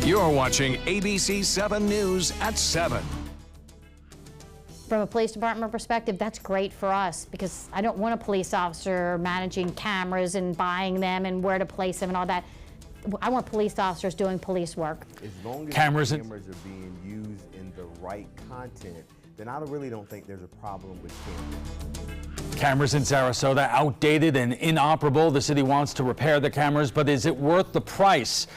You're watching ABC7 News at 7. From a police department perspective, that's great for us because I don't want a police officer managing cameras and buying them and where to place them and all that. I want police officers doing police work. As long as cameras are being used in the right content, then I really don't think there's a problem with cameras. Cameras in Sarasota outdated and inoperable. The city wants to repair the cameras, but is it worth the price?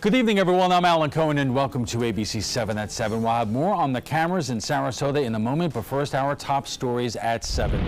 Good evening, everyone. I'm Alan Cohen, and welcome to ABC 7 at 7. We'll have more on the cameras in Sarasota in a moment, but first, our top stories at 7.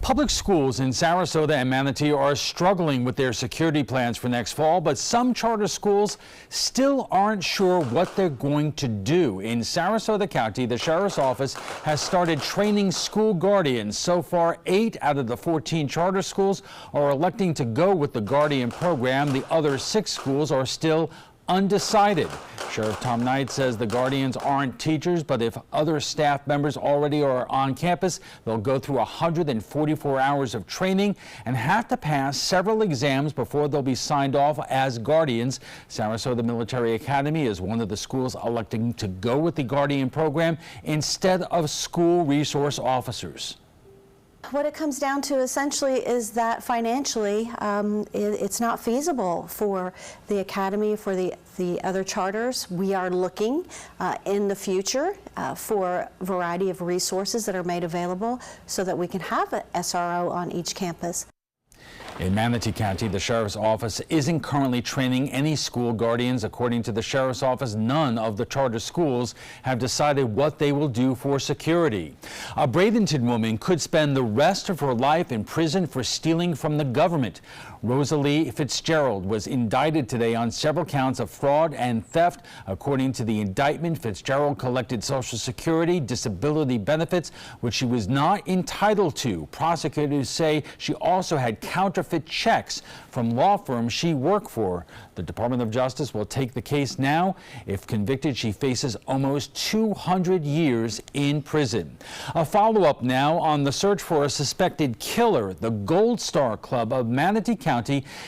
Public schools in Sarasota and Manatee are struggling with their security plans for next fall, but some charter schools still aren't sure what they're going to do. In Sarasota County, the Sheriff's Office has started training school guardians. So far, 8 out of the 14 charter schools are electing to go with the Guardian program. The other 6 schools are still undecided. Sheriff Tom Knight says the guardians aren't teachers, but if other staff members already are on campus, they'll go through 144 hours of training and have to pass several exams before they'll be signed off as guardians. Sarasota Military Academy is one of the schools electing to go with the Guardian program instead of school resource officers. What it comes down to essentially is that financially it's not feasible for the academy, for the other charters. We are looking in the future for a variety of resources that are made available so that we can have an SRO on each campus. In Manatee County, the Sheriff's Office isn't currently training any school guardians. According to the Sheriff's Office, none of the charter schools have decided what they will do for security. A Bradenton woman could spend the rest of her life in prison for stealing from the government. Rosalie Fitzgerald was indicted today on several counts of fraud and theft. According to the indictment, Fitzgerald collected Social Security disability benefits, which she was not entitled to. Prosecutors say she also had counterfeit checks from law firms she worked for. The Department of Justice will take the case now. If convicted, she faces almost 200 years in prison. A follow-up now on the search for a suspected killer. The Gold Star Club of Manatee County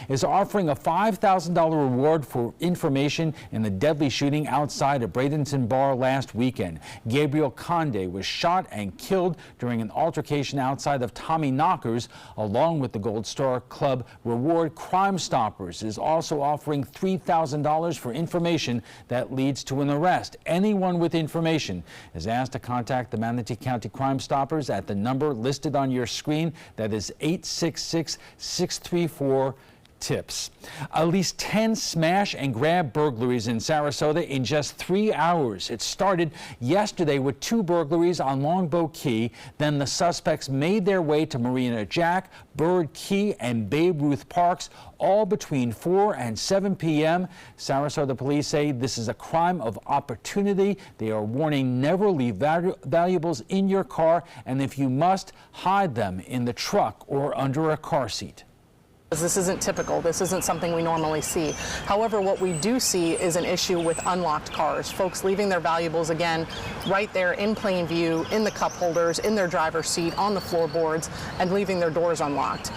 is offering a $5,000 reward for information in the deadly shooting outside a Bradenton bar last weekend. Gabriel Conde was shot and killed during an altercation outside of Tommy Knockers. Along with the Gold Star Club reward, Crime Stoppers is also offering $3,000 for information that leads to an arrest. Anyone with information is asked to contact the Manatee County Crime Stoppers at the number listed on your screen. That is 866-634 tips. At least 10 smash and grab burglaries in Sarasota in just 3 hours. It started yesterday with 2 burglaries on Longbow Key. Then the suspects made their way to Marina Jack, Bird Key, and Babe Ruth Parks, all between 4 and 7 p.m. Sarasota police say this is a crime of opportunity. They are warning never leave valuables in your car, and if you must, hide them in the truck or under a car seat. This isn't typical. This isn't something we normally see. However, what we do see is an issue with unlocked cars. Folks leaving their valuables, again, right there in plain view, in the cup holders, in their driver's seat, on the floorboards, and leaving their doors unlocked.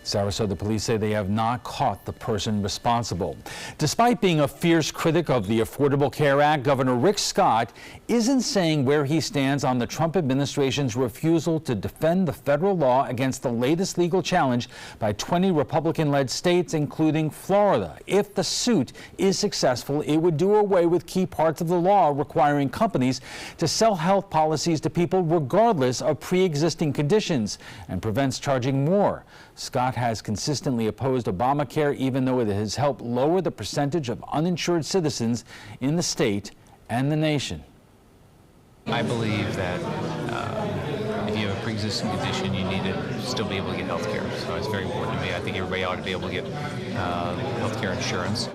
Sarasota police say they have not caught the person responsible. Despite being a fierce critic of the Affordable Care Act, Governor Rick Scott isn't saying where he stands on the Trump administration's refusal to defend the federal law against the latest legal challenge by 20 Republican-led states, including Florida. If the suit is successful, it would do away with key parts of the law requiring companies to sell health policies to people regardless of pre-existing conditions and prevents charging more. Scott has consistently opposed Obamacare, even though it has helped lower the percentage of uninsured citizens in the state and the nation. I believe that if you have a pre-existing condition, you need to still be able to get health care. So it's very important to me. I think everybody ought to be able to get health care insurance.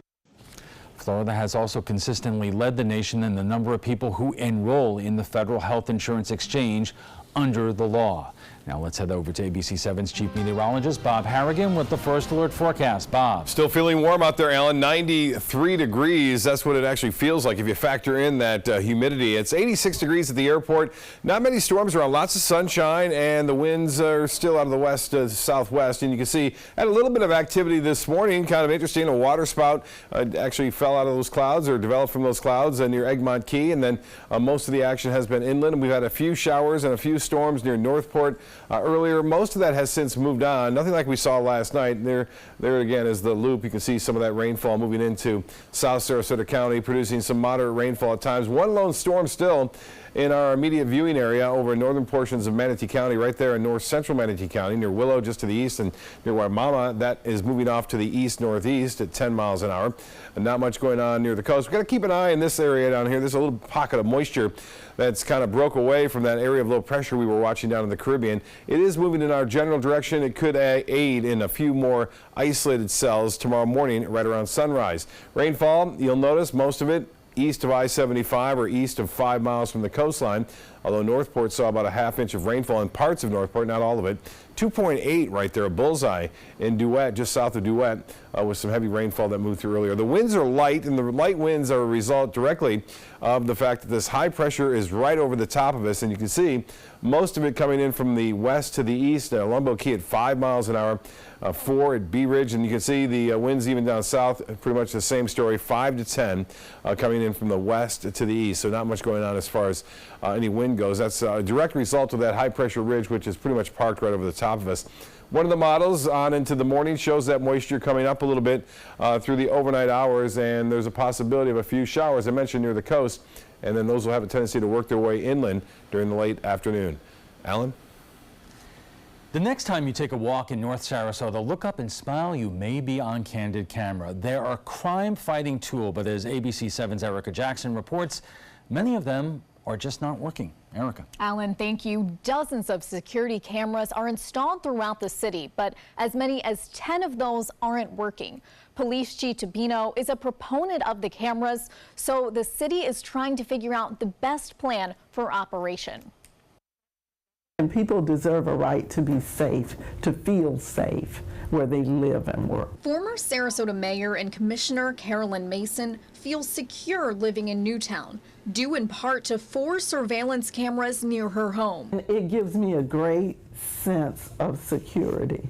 Florida has also consistently led the nation in the number of people who enroll in the federal health insurance exchange under the law. Now let's head over to ABC7's chief meteorologist, Bob Harrigan, with the first alert forecast. Bob. Still feeling warm out there, Alan. 93 degrees. That's what it actually feels like if you factor in that humidity. It's 86 degrees at the airport. Not many storms around. Lots of sunshine, and the winds are still out of the west to southwest. And you can see had a little bit of activity this morning. Kind of interesting. A water spout actually fell out of those clouds or developed from those clouds near Egmont Key. And then most of the action has been inland. We've had a few showers and a few storms near Northport. Earlier, most of that has since moved on. Nothing like we saw last night. There again is the loop. You can see some of that rainfall moving into South Sarasota County, producing some moderate rainfall at times. One lone storm still in our immediate viewing area over in northern portions of Manatee County, right there in north central Manatee County, near Willow just to the east, and near Waimama. That is moving off to the east-northeast at 10 miles an hour. And not much going on near the coast. We've got to keep an eye in this area down here. There's a little pocket of moisture that's kind of broke away from that area of low pressure we were watching down in the Caribbean. It is moving in our general direction. It could aid in a few more isolated cells tomorrow morning right around sunrise. Rainfall, you'll notice most of it east of I-75 or east of 5 miles from the coastline, although Northport saw about a half-inch of rainfall in parts of Northport, not all of it. 2.8 right there, a bullseye in Duet, just south of Duet, with some heavy rainfall that moved through earlier. The winds are light, and the light winds are a result directly of the fact that this high pressure is right over the top of us, and you can see most of it coming in from the west to the east. Lumbo Key at 5 miles an hour, 4 at Bee Ridge, and you can see the winds even down south, pretty much the same story, 5 to 10 coming in from the west to the east. So not much going on as far as any wind goes. That's a direct result of that high pressure ridge, which is pretty much parked right over the top of us. One of the models on into the morning shows that moisture coming up a little bit through the overnight hours, and there's a possibility of a few showers, I mentioned, near the coast, and then those will have a tendency to work their way inland during the late afternoon. Alan? The next time you take a walk in North Sarasota, look up and smile. You may be on candid camera. They're a crime-fighting tool, but as ABC7's Erica Jackson reports, many of them are just not working. Erica. Alan, thank you. Dozens of security cameras are installed throughout the city, but as many as 10 of those aren't working. Police Chief Tapino is a proponent of the cameras, so the city is trying to figure out the best plan for operation. And people deserve a right to be safe, to feel safe where they live and work. Former Sarasota Mayor and Commissioner Carolyn Mason feels secure living in Newtown, due in part to 4 surveillance cameras near her home. It gives me a great sense of security,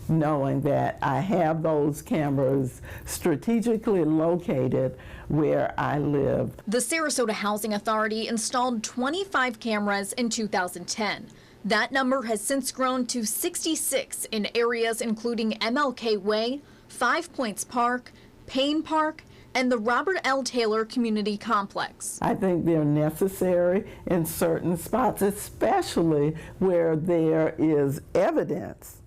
knowing that I have those cameras strategically located where I live. The Sarasota Housing Authority installed 25 cameras in 2010. That number has since grown to 66 in areas including MLK Way, 5 Points Park, Payne Park, and the Robert L. Taylor Community Complex. I think they're necessary in certain spots, especially where there is evidence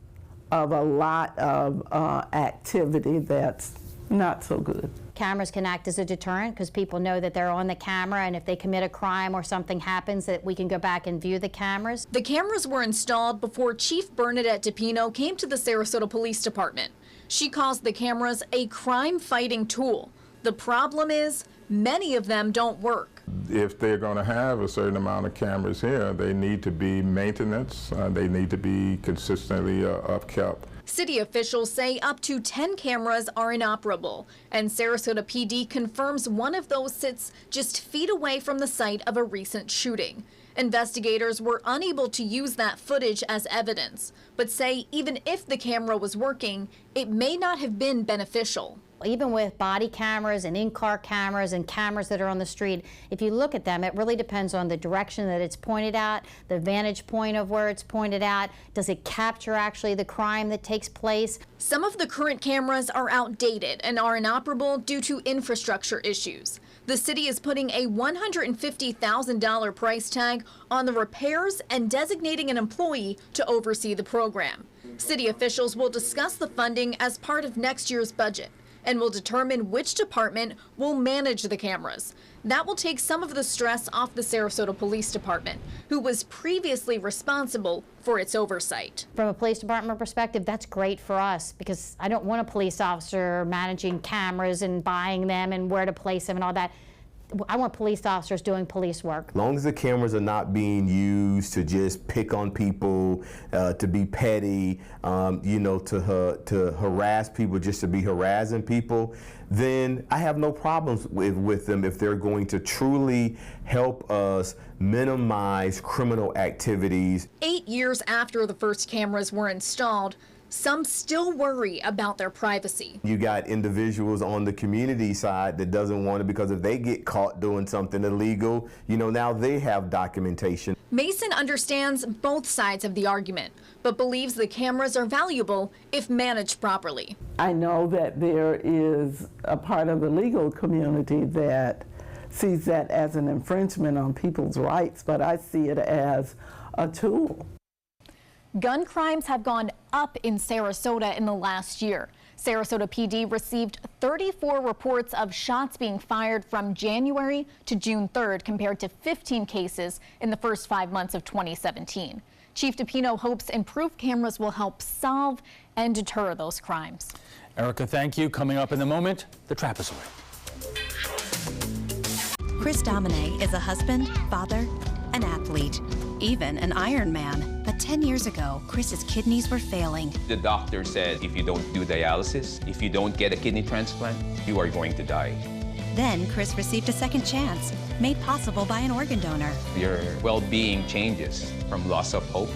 of a lot of activity that's not so good. Cameras can act as a deterrent because people know that they're on the camera, and if they commit a crime or something happens, that we can go back and view the cameras. The cameras were installed before Chief Bernadette Tapino came to the Sarasota Police Department. She calls the cameras a crime-fighting tool. The problem is, many of them don't work. If they're going to have a certain amount of cameras here, they need to be maintenance. They need to be consistently upkept. City officials say up to 10 cameras are inoperable, and Sarasota PD confirms one of those sits just feet away from the site of a recent shooting. Investigators were unable to use that footage as evidence, but say even if the camera was working, it may not have been beneficial. Even with body cameras and in-car cameras and cameras that are on the street, if you look at them, it really depends on the direction that it's pointed at, the vantage point of where it's pointed at. Does it capture actually the crime that takes place? Some of the current cameras are outdated and are inoperable due to infrastructure issues. The city is putting a $150,000 price tag on the repairs and designating an employee to oversee the program. City officials will discuss the funding as part of next year's budget and will determine which department will manage the cameras. That will take some of the stress off the Sarasota Police Department, who was previously responsible for its oversight. From a police department perspective, that's great for us because I don't want a police officer managing cameras and buying them and where to place them and all that. I want police officers doing police work. As long as the cameras are not being used to just pick on people, to be petty, you know, to harass people just to be harassing people, then I have no problems with them if they're going to truly help us minimize criminal activities. 8 years after the first cameras were installed, some still worry about their privacy. You got individuals on the community side that doesn't want it because if they get caught doing something illegal, you know, now they have documentation. Mason understands both sides of the argument, but believes the cameras are valuable if managed properly. I know that there is a part of the legal community that sees that as an infringement on people's rights, but I see it as a tool. Gun crimes have gone up in Sarasota in the last year. Sarasota PD received 34 reports of shots being fired from January to June 3rd, compared to 15 cases in the first 5 months of 2017. Chief DePino hopes improved cameras will help solve and deter those crimes. Erica, thank you. Coming up in a moment, the trapezoid. Chris Domine is a husband, father, an athlete, even an Ironman. But 10 years ago, Chris's kidneys were failing. The doctor said if you don't do dialysis, if you don't get a kidney transplant, you are going to die. Then Chris received a second chance, made possible by an organ donor. Your well-being changes from loss of hope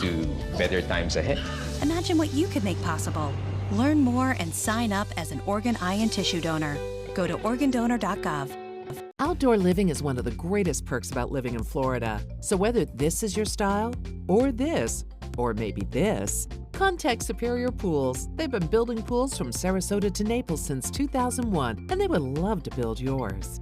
to better times ahead. Imagine what you could make possible. Learn more and sign up as an organ, eye, and tissue donor. Go to organdonor.gov. Outdoor living is one of the greatest perks about living in Florida. So whether this is your style, or this, or maybe this, contact Superior Pools. They've been building pools from Sarasota to Naples since 2001, and they would love to build yours.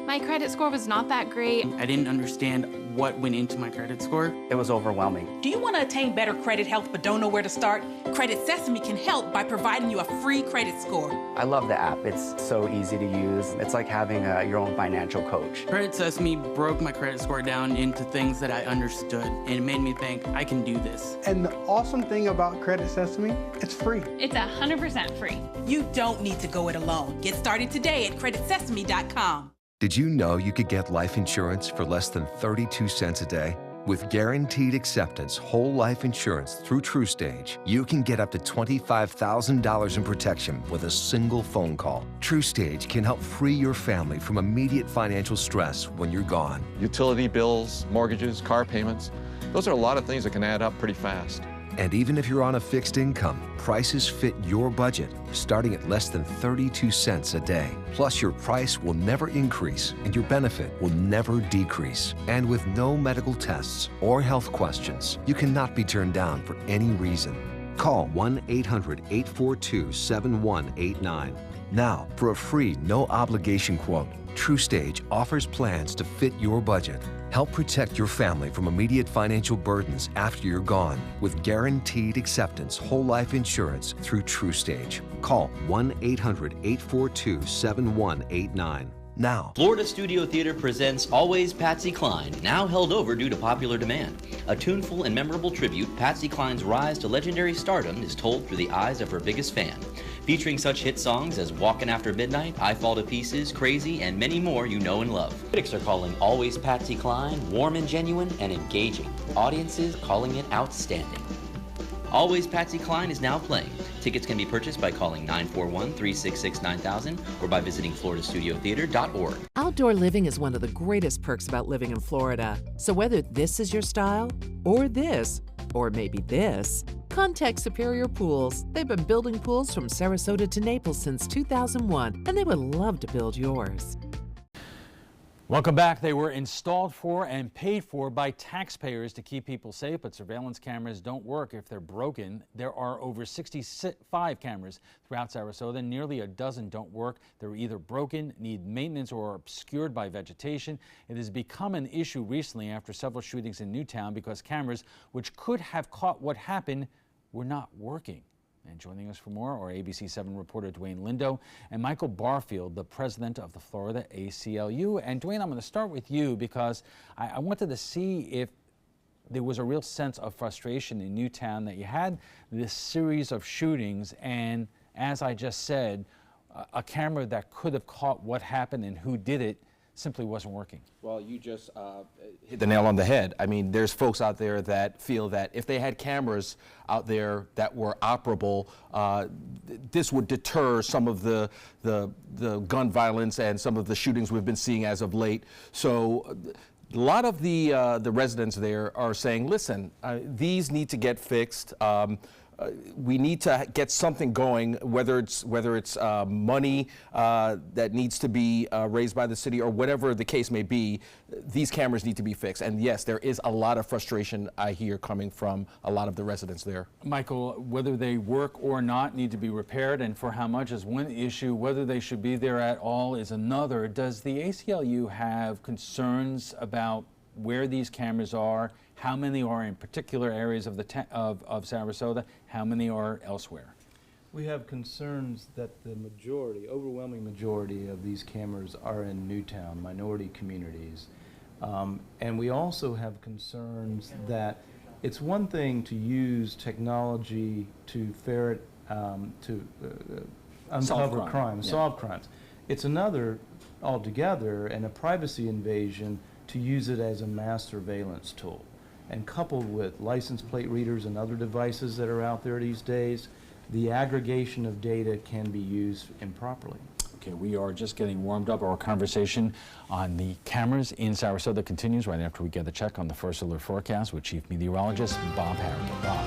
My credit score was not that great. I didn't understand what went into my credit score. It was overwhelming. Do you want to attain better credit health but don't know where to start? Credit Sesame can help by providing you a free credit score. I love the app. It's so easy to use. It's like having your own financial coach. Credit Sesame broke my credit score down into things that I understood, and it made me think I can do this. And the awesome thing about Credit Sesame, it's free. It's 100% free. You don't need to go it alone. Get started today at creditsesame.com. Did you know you could get life insurance for less than 32 cents a day? With guaranteed acceptance whole life insurance through TrueStage, you can get up to $25,000 in protection with a single phone call. TrueStage can help free your family from immediate financial stress when you're gone. Utility bills, mortgages, car payments, those are a lot of things that can add up pretty fast. And even if you're on a fixed income, prices fit your budget, starting at less than 32 cents a day. Plus, your price will never increase and your benefit will never decrease. And with no medical tests or health questions, you cannot be turned down for any reason. Call 1-800-842-7189. Now, for a free, no-obligation quote, TrueStage offers plans to fit your budget. Help protect your family from immediate financial burdens after you're gone with guaranteed acceptance whole life insurance through TrueStage. Call 1-800-842-7189. Now. Florida Studio Theater presents Always Patsy Cline, now held over due to popular demand. A tuneful and memorable tribute, Patsy Cline's rise to legendary stardom is told through the eyes of her biggest fan. Featuring such hit songs as Walkin' After Midnight, I Fall to Pieces, Crazy, and many more you know and love. Critics are calling Always Patsy Cline warm and genuine and engaging. Audiences calling it outstanding. Always Patsy Cline is now playing. Tickets can be purchased by calling 941-366-9000 or by visiting floridastudiotheater.org. Outdoor living is one of the greatest perks about living in Florida. So whether this is your style, or this, or maybe this, contact Superior Pools. They've been building pools from Sarasota to Naples since 2001, and they would love to build yours. Welcome back. They were installed for and paid for by taxpayers to keep people safe, but surveillance cameras don't work if they're broken. There are over 65 cameras throughout Sarasota. Nearly a dozen don't work. They're either broken, need maintenance, or are obscured by vegetation. It has become an issue recently after several shootings in Newtown because cameras which could have caught what happened were not working. And joining us for more are ABC7 reporter Dwayne Lindo and Michael Barfield, the president of the Florida ACLU. And Dwayne, I'm going to start with you because I wanted to see if there was a real sense of frustration in Newtown that you had this series of shootings. And as I just said, a camera that could have caught what happened and who did it simply wasn't working. Well, you just hit the nail on the head. I mean, there's folks out there that feel that if they had cameras out there that were operable, this would deter some of the gun violence and some of the shootings we've been seeing as of late. So a lot of the residents there are saying, listen, these need to get fixed. We need to get something going, whether it's money that needs to be raised by the city or whatever the case may be. These cameras need to be fixed. And yes, there is a lot of frustration I hear coming from a lot of the residents there. Michael, whether they work or not need to be repaired, and for how much is one issue. Whether they should be there at all is another. Does the ACLU have concerns about where these cameras are? How many are in particular areas of of Sarasota? How many are elsewhere? We have concerns that the overwhelming majority of these cameras are in Newtown, minority communities. And we also have concerns that it's one thing to use technology to ferret, uncover crimes, solve crimes. It's another altogether, and a privacy invasion, to use it as a mass surveillance tool. And coupled with license plate readers and other devices that are out there these days, the aggregation of data can be used improperly. Okay, we are just getting warmed up. Our conversation on the cameras in Sarasota continues right after we get the check on the first alert forecast with Chief Meteorologist Bob Harrigan. Bob.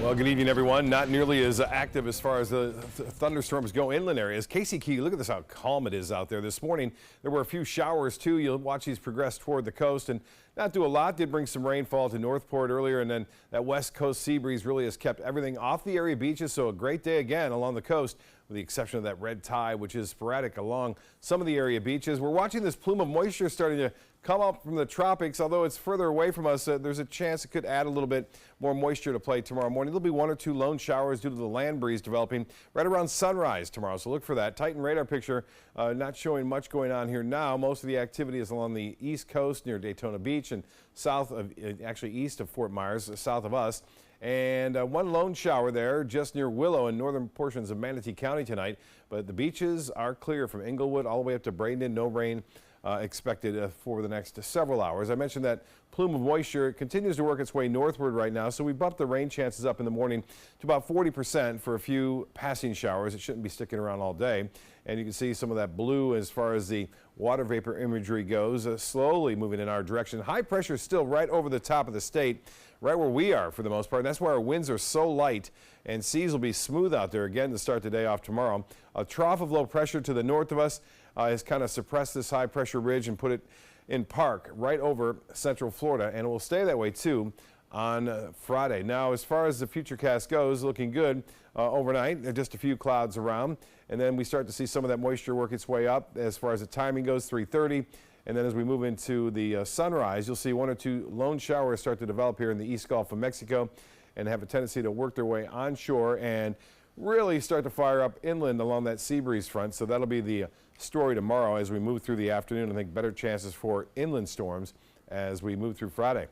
Well, good evening, everyone. Not nearly as active as far as the thunderstorms go inland areas. Casey Key, look at this, how calm it is out there. This morning, there were a few showers, too. You'll watch these progress toward the coast and not do a lot. Did bring some rainfall to Northport earlier, and then that west coast sea breeze really has kept everything off the area beaches. So a great day again along the coast, with the exception of that red tide, which is sporadic along some of the area beaches. We're watching this plume of moisture starting to come up from the tropics. Although it's further away from us, there's a chance it could add a little bit more moisture to play tomorrow morning. There'll be 1 or 2 lone showers due to the land breeze developing right around sunrise tomorrow. So look for that. Titan radar picture not showing much going on here now. Most of the activity is along the east coast near Daytona Beach and south of, actually east of Fort Myers, south of us. And 1 lone shower there just near Willow in northern portions of Manatee County tonight. But the beaches are clear from Inglewood all the way up to Bradenton. No rain expected for the next several hours. I mentioned that plume of moisture continues to work its way northward right now, so we bumped the rain chances up in the morning to about 40% for a few passing showers. It shouldn't be sticking around all day. And you can see some of that blue as far as the water vapor imagery goes, slowly moving in our direction. High pressure is still right over the top of the state, right where we are for the most part. And that's why our winds are so light, and seas will be smooth out there again to start the day off tomorrow. A trough of low pressure to the north of us has kind of suppressed this high pressure ridge and put it in park right over central Florida, and it will stay that way too on Friday. Now, as far as the futurecast goes, looking good overnight. Just a few clouds around, and then we start to see some of that moisture work its way up. As far as the timing goes, 3:30, and then as we move into the sunrise, you'll see 1 or 2 lone showers start to develop here in the East Gulf of Mexico and have a tendency to work their way onshore and really start to fire up inland along that sea breeze front. So that'll be the story tomorrow as we move through the afternoon. I think better chances for inland storms as we move through Friday.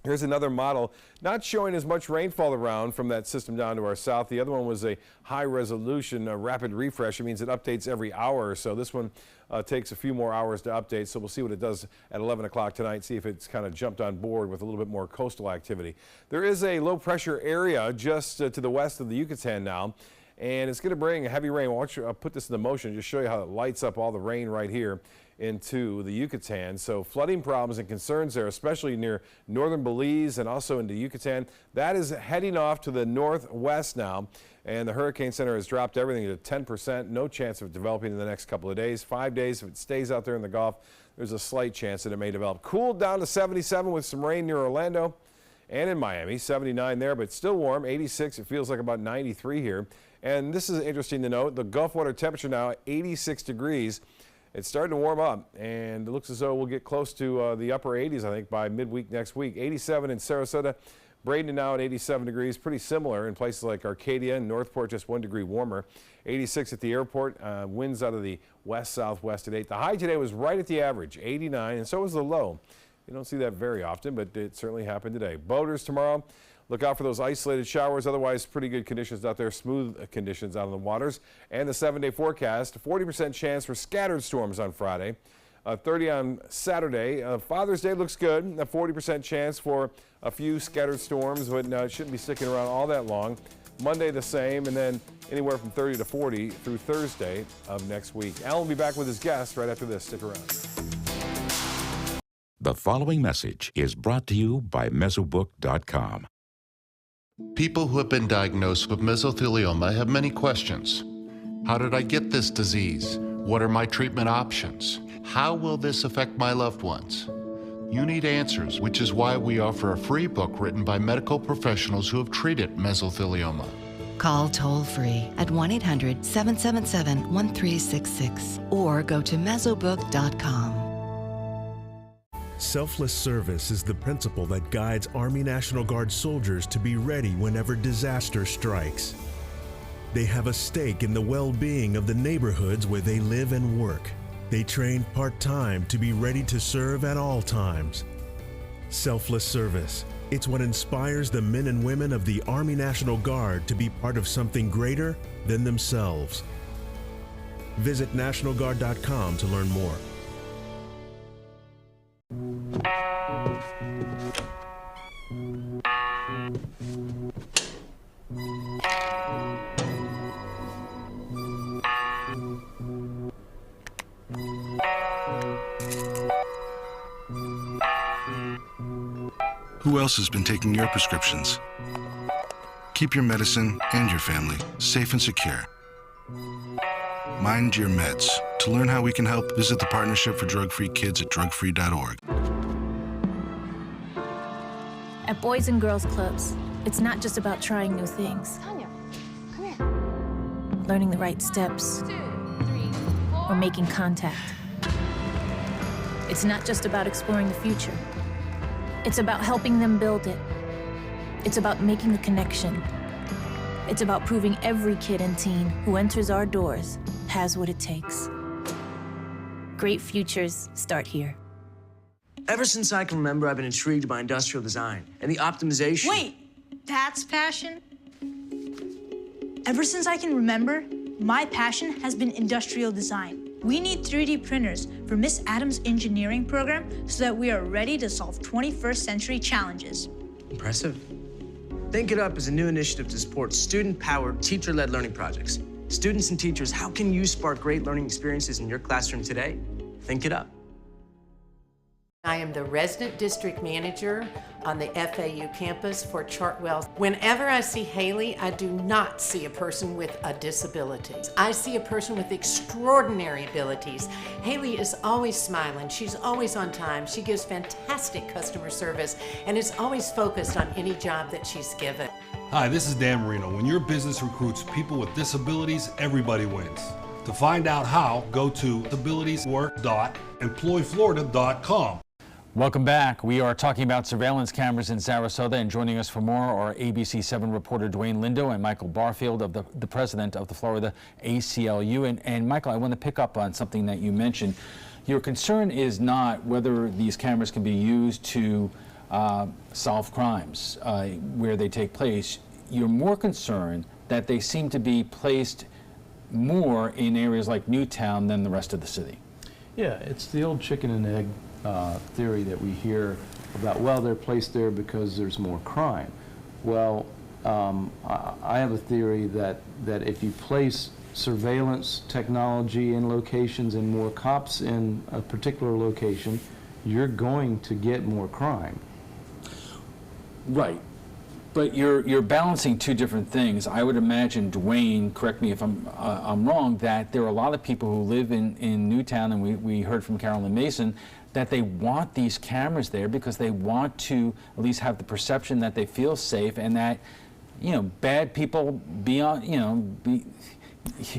Here's another model not showing as much rainfall around from that system down to our south. The other one was a high resolution rapid refresh. It means it updates every hour or so. This one takes a few more hours to update, so we'll see what it does at 11 o'clock tonight, see if it's kind of jumped on board with a little bit more coastal activity. There is a low pressure area just to the west of the Yucatan now, and it's going to bring a heavy rain. I'll put this into motion, just show you how it lights up all the rain right here into the Yucatan. So flooding problems and concerns there, especially near northern Belize and also into Yucatan. That is heading off to the northwest now, and the Hurricane Center has dropped everything to 10%. No chance of developing in the next couple of days. 5 days, if it stays out there in the Gulf, there's a slight chance that it may develop. Cooled down to 77 with some rain near Orlando and in Miami. 79 there, but still warm. 86, it feels like about 93 here. And this is interesting to note, the Gulf water temperature now 86 degrees. It's starting to warm up, and it looks as though we'll get close to the upper 80s, I think, by midweek next week. 87 in Sarasota. Bradenton now at 87 degrees, pretty similar in places like Arcadia and Northport, just 1 degree warmer. 86 at the airport, winds out of the west-southwest at 8. The high today was right at the average, 89, and so was the low. You don't see that very often, but it certainly happened today. Boaters tomorrow, Look out for those isolated showers. Otherwise, pretty good conditions out there, smooth conditions out on the waters. And the 7-day forecast, 40% chance for scattered storms on Friday. 30 on Saturday. Father's Day looks good. A 40% chance for a few scattered storms, but it shouldn't be sticking around all that long. Monday the same, and then anywhere from 30 to 40 through Thursday of next week. Alan will be back with his guest right after this. Stick around. The following message is brought to you by Mesobook.com. People who have been diagnosed with mesothelioma have many questions. How did I get this disease? What are my treatment options? How will this affect my loved ones? You need answers, which is why we offer a free book written by medical professionals who have treated mesothelioma. Call toll-free at 1-800-777-1366 or go to mesobook.com. Selfless service is the principle that guides Army National Guard soldiers to be ready whenever disaster strikes. They have a stake in the well-being of the neighborhoods where they live and work. They train part-time to be ready to serve at all times. Selfless service. It's what inspires the men and women of the Army National Guard to be part of something greater than themselves. Visit NationalGuard.com to learn more. Who else has been taking your prescriptions? Keep your medicine and your family safe and secure. Mind your meds. To learn how we can help, visit the Partnership for Drug-Free Kids at drugfree.org. At Boys and Girls Clubs, it's not just about trying new things. Tanya, come here. Learning the right steps. 2, 3, 4. Or making contact. It's not just about exploring the future. It's about helping them build it. It's about making the connection. It's about proving every kid and teen who enters our doors has what it takes. Great futures start here. Ever since I can remember, I've been intrigued by industrial design and the optimization. Wait, that's passion? Ever since I can remember, my passion has been industrial design. We need 3D printers for Miss Adams' engineering program so that we are ready to solve 21st century challenges. Impressive. Think It Up is a new initiative to support student-powered, teacher-led learning projects. Students and teachers, how can you spark great learning experiences in your classroom today? Think It Up. I am the resident district manager on the FAU campus for Chartwell. Whenever I see Haley, I do not see a person with a disability. I see a person with extraordinary abilities. Haley is always smiling. She's always on time. She gives fantastic customer service and is always focused on any job that she's given. Hi, this is Dan Marino. When your business recruits people with disabilities, everybody wins. To find out how, go to disabilitieswork.employflorida.com. Welcome back. We are talking about surveillance cameras in Sarasota, and joining us for more are ABC7 reporter Dwayne Lindo and Michael Barfield, of the president of the Florida ACLU. And Michael, I want to pick up on something that you mentioned. Your concern is not whether these cameras can be used to solve crimes where they take place. You're more concerned that they seem to be placed more in areas like Newtown than the rest of the city. Yeah, it's the old chicken and egg theory that we hear about, well, they're placed there because there's more crime. Well, I have a theory that if you place surveillance technology in locations and more cops in a particular location, you're going to get more crime. Right. But you're balancing two different things. I would imagine, Dwayne, correct me if I'm wrong, that there are a lot of people who live in Newtown, and we heard from Carolyn Mason, that they want these cameras there because they want to at least have the perception that they feel safe, and that, you know, bad people beyond, you know,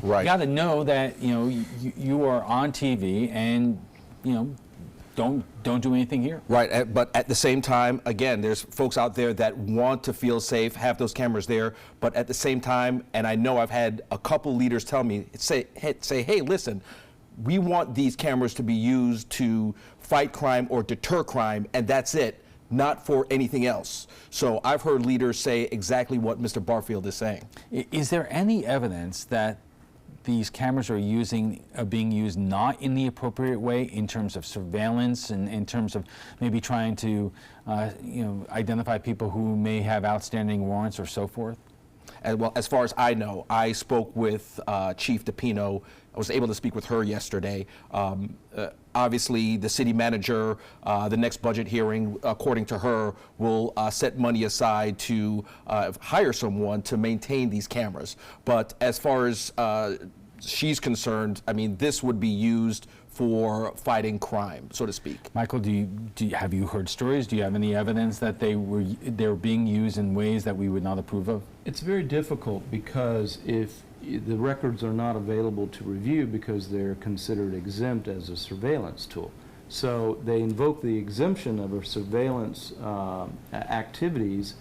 right. You got to know that, you know, you are on TV, and, you know, don't do anything here. Right, but at the same time, again, there's folks out there that want to feel safe, have those cameras there, but at the same time, and I know I've had a couple leaders tell me, say, hey, listen, we want these cameras to be used to fight crime or deter crime, and that's it. not for anything else. So I've heard leaders say exactly what Mr. Barfield is saying. Is there any evidence that these cameras are being used not in the appropriate way in terms of surveillance and in terms of maybe trying to identify people who may have outstanding warrants or so forth? Well, as far as I know, I spoke with Chief DePino. I was able to speak with her yesterday. Obviously, the city manager, the next budget hearing, according to her, will set money aside to hire someone to maintain these cameras. But as far as she's concerned, I mean, this would be used for fighting crime, so to speak. Michael, have you heard stories? Do you have any evidence that they're being used in ways that we would not approve of? It's very difficult because if the records are not available to review because they're considered exempt as a surveillance tool. So they invoke the exemption of a surveillance activities,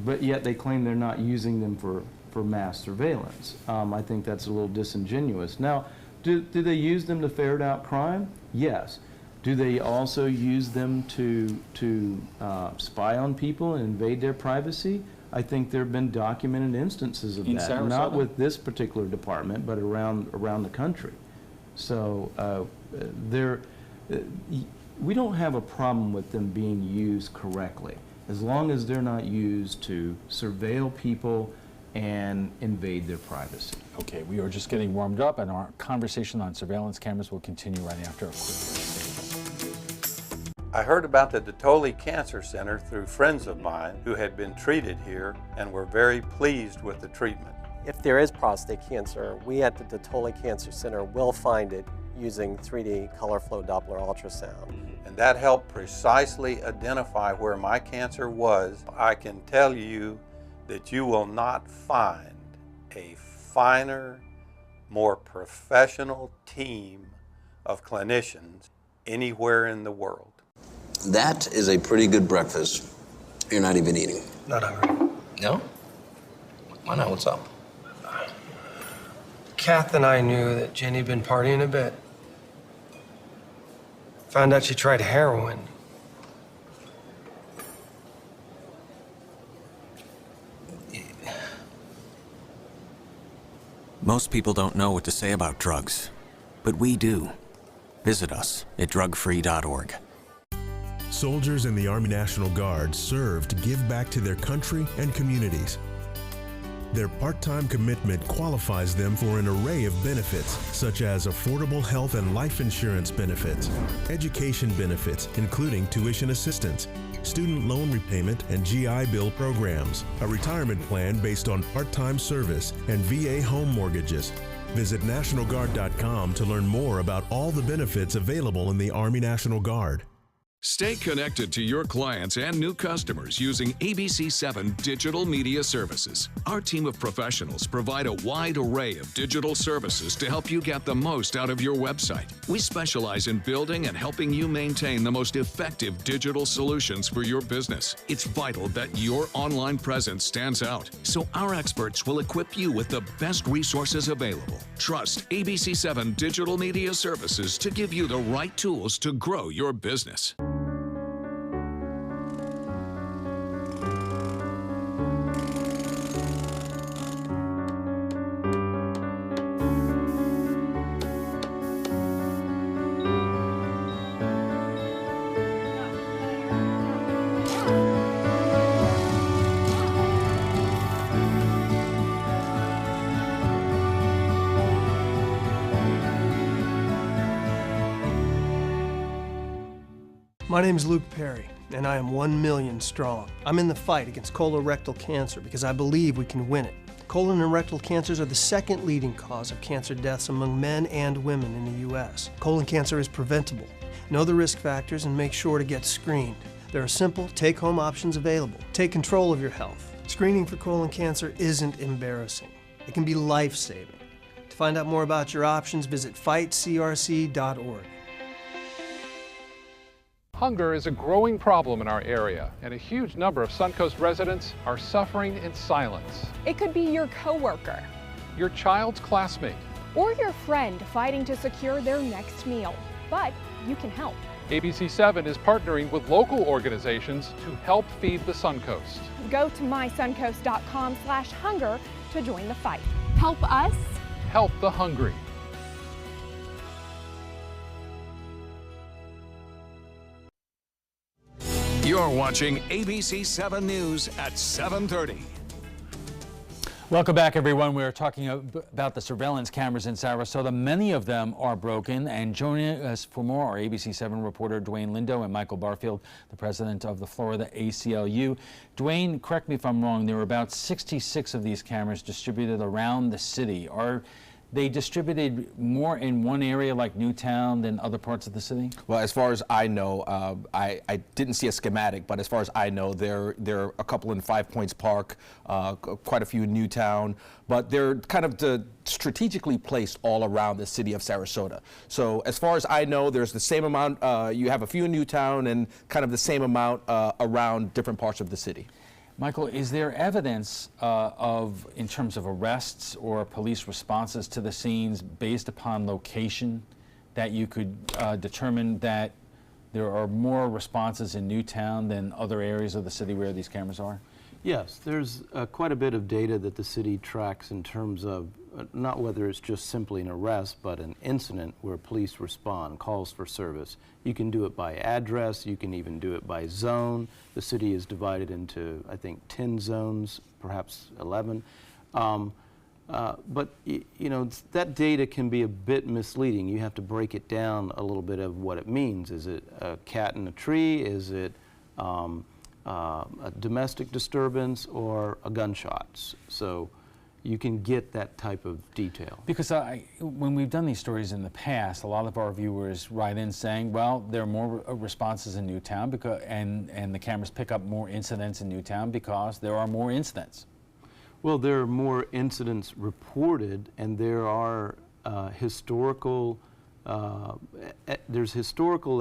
but yet they claim they're not using them for mass surveillance. I think that's a little disingenuous. Now, do they use them to ferret out crime? Yes. Do they also use them to spy on people and invade their privacy? I think there have been documented instances of that, not with this particular department, but around the country. So we don't have a problem with them being used correctly, as long as they're not used to surveil people and invade their privacy. Okay, we are just getting warmed up, and our conversation on surveillance cameras will continue right after a quick break. I heard about the Dotoli Cancer Center through friends of mine who had been treated here and were very pleased with the treatment. If there is prostate cancer, we at the Dotoli Cancer Center will find it using 3D color flow Doppler ultrasound. And that helped precisely identify where my cancer was. I can tell you that you will not find a finer, more professional team of clinicians anywhere in the world. That is a pretty good breakfast. You're not even eating. Not hungry. No? Why not? What's up? Kath and I knew that Jenny had been partying a bit. Found out she tried heroin. Most people don't know what to say about drugs, but we do. Visit us at drugfree.org. Soldiers in the Army National Guard serve to give back to their country and communities. Their part-time commitment qualifies them for an array of benefits, such as affordable health and life insurance benefits, education benefits, including tuition assistance, student loan repayment and GI Bill programs, a retirement plan based on part-time service, and VA home mortgages. Visit NationalGuard.com to learn more about all the benefits available in the Army National Guard. Stay connected to your clients and new customers using ABC7 digital media services. Our team of professionals provide a wide array of digital services to help you get the most out of your website. We specialize in building and helping you maintain the most effective digital solutions for your business. It's vital that your online presence stands out, so our experts will equip you with the best resources available. Trust ABC7 digital media services to give you the right tools to grow your business. My name is Luke Perry, and I am 1 million strong. I'm in the fight against colorectal cancer because I believe we can win it. Colon and rectal cancers are the second leading cause of cancer deaths among men and women in the U.S. Colon cancer is preventable. Know the risk factors and make sure to get screened. There are simple, take-home options available. Take control of your health. Screening for colon cancer isn't embarrassing. It can be life-saving. To find out more about your options, visit fightcrc.org. Hunger is a growing problem in our area, and a huge number of Suncoast residents are suffering in silence. It could be your coworker, your child's classmate, or your friend fighting to secure their next meal. But you can help. ABC7 is partnering with local organizations to help feed the Suncoast. Go to mysuncoast.com/hunger to join the fight. Help us. Help the hungry. You're watching ABC7 News at 7:30. Welcome back, everyone. We're talking about the surveillance cameras in Sarasota. Many of them are broken. And joining us for more are ABC7 reporter Dwayne Lindo and Michael Barfield, the president of the Florida ACLU. Dwayne, correct me if I'm wrong, there were about 66 of these cameras distributed around the city. Are they distributed more in one area like Newtown than other parts of the city? Well, as far as I know, I didn't see a schematic, but as far as I know, there are a couple in Five Points Park, quite a few in Newtown, but they're kind of strategically placed all around the city of Sarasota. So as far as I know, there's the same amount, you have a few in Newtown and kind of the same amount around different parts of the city. Michael, is there evidence in terms of arrests or police responses to the scenes based upon location that you could determine that there are more responses in Newtown than other areas of the city where these cameras are? Yes, there's quite a bit of data that the city tracks in terms of not whether it's just simply an arrest, but an incident where police respond, calls for service. You can do it by address, you can even do it by zone. The city is divided into, I think, 10 zones, perhaps 11. But you know, that data can be a bit misleading. You have to break it down a little bit of what it means. Is it a cat in a tree? Is it a domestic disturbance or a gunshot? So you can get that type of detail. Because when we've done these stories in the past, a lot of our viewers write in saying, well, there are more responses in Newtown because, and the cameras pick up more incidents in Newtown because there are more incidents. Well, there are more incidents reported, and there are historical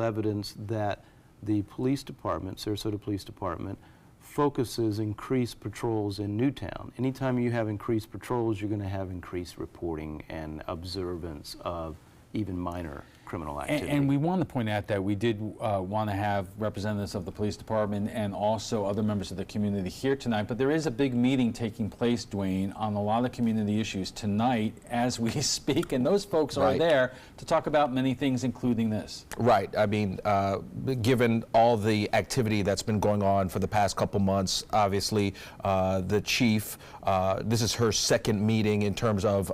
evidence that the police department, Sarasota Police Department, focuses increased patrols in Newtown. Anytime you have increased patrols, you're going to have increased reporting and observance of even minor criminal activity. And we want to point out that we did want to have representatives of the police department and also other members of the community here tonight, but there is a big meeting taking place, Dwayne, on a lot of community issues tonight as we speak, and those folks are there to talk about many things, including this. Right. I mean, given all the activity that's been going on for the past couple months, obviously the chief, this is her second meeting in terms of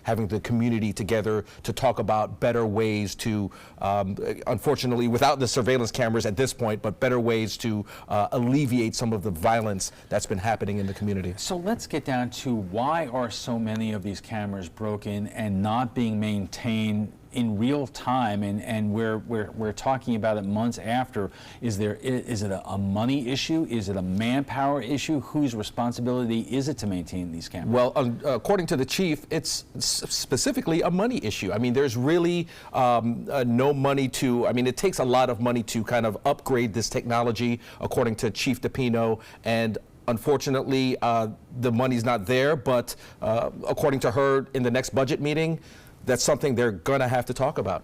having the community together to talk about better ways to, unfortunately, without the surveillance cameras at this point, but better ways to alleviate some of the violence that's been happening in the community. So let's get down to why are so many of these cameras broken and not being maintained in real time, and we're talking about it months after. Is it a money issue? Is it a manpower issue? Whose responsibility is it to maintain these cameras? Well, according to the chief, it's specifically a money issue. I mean, there's really no money to, I mean, it takes a lot of money to kind of upgrade this technology, according to Chief DePino, and unfortunately, the money's not there, but according to her, in the next budget meeting, that's something they're going to have to talk about.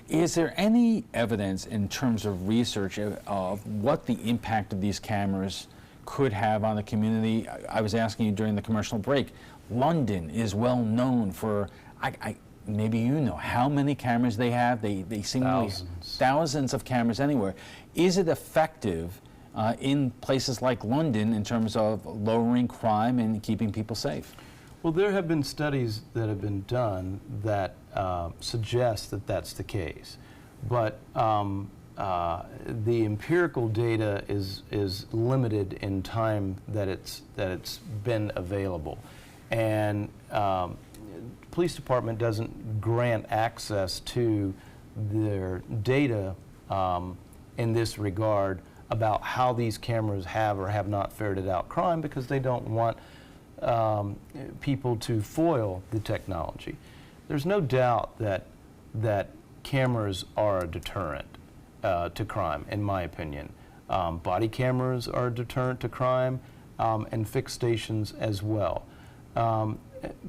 Is there any evidence in terms of research of what the impact of these cameras could have on the community? I was asking you during the commercial break. London is well known for, maybe you know, how many cameras they have. They seemingly thousands of cameras anywhere. Is it effective in places like London in terms of lowering crime and keeping people safe? Well, there have been studies that have been done that suggest that that's the case, but the empirical data is limited in time that it's been available, and police department doesn't grant access to their data in this regard about how these cameras have or have not ferreted out crime, because they don't want people to foil the technology. There's no doubt that cameras are a deterrent to crime, in my opinion. Body cameras are a deterrent to crime, and fixed stations as well.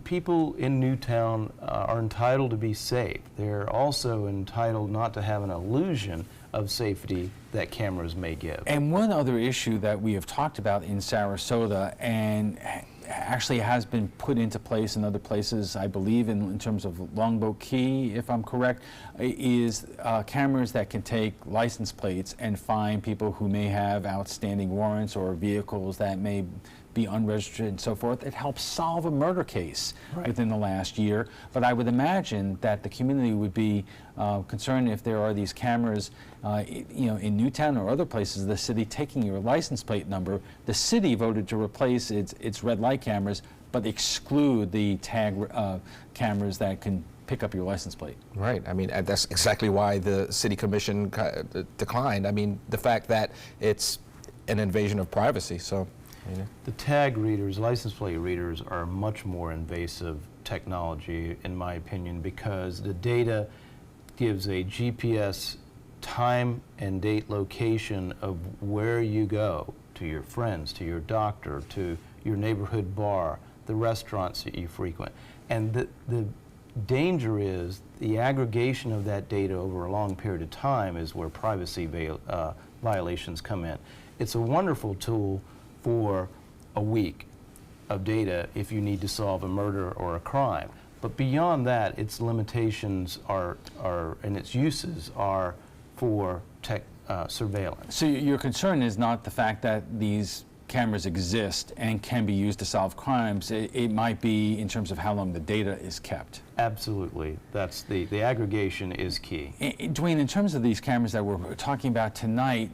people in Newtown are entitled to be safe. They're also entitled not to have an illusion of safety that cameras may give. And one other issue that we have talked about in Sarasota, and actually has been put into place in other places, I believe, in terms of Longboat Key, if I'm correct, is cameras that can take license plates and find people who may have outstanding warrants or vehicles that may be unregistered and so forth. It helps solve a murder case within the last year. But I would imagine that the community would be concerned if there are these cameras, in Newtown or other places of the city taking your license plate number. The city voted to replace its red light cameras, but exclude the tag cameras that can pick up your license plate. Right. I mean, that's exactly why the city commission declined. I mean, the fact that it's an invasion of privacy. So. The tag readers, license plate readers, are much more invasive technology, in my opinion, because the data gives a GPS time and date location of where you go, to your friends, to your doctor, to your neighborhood bar, the restaurants that you frequent. And the danger is the aggregation of that data over a long period of time is where privacy violations come in. It's a wonderful tool for a week of data if you need to solve a murder or a crime. But beyond that, its limitations are and its uses are for surveillance. So your concern is not the fact that these cameras exist and can be used to solve crimes. It might be in terms of how long the data is kept. Absolutely. That's the aggregation is key. Dwayne, in terms of these cameras that we're talking about tonight,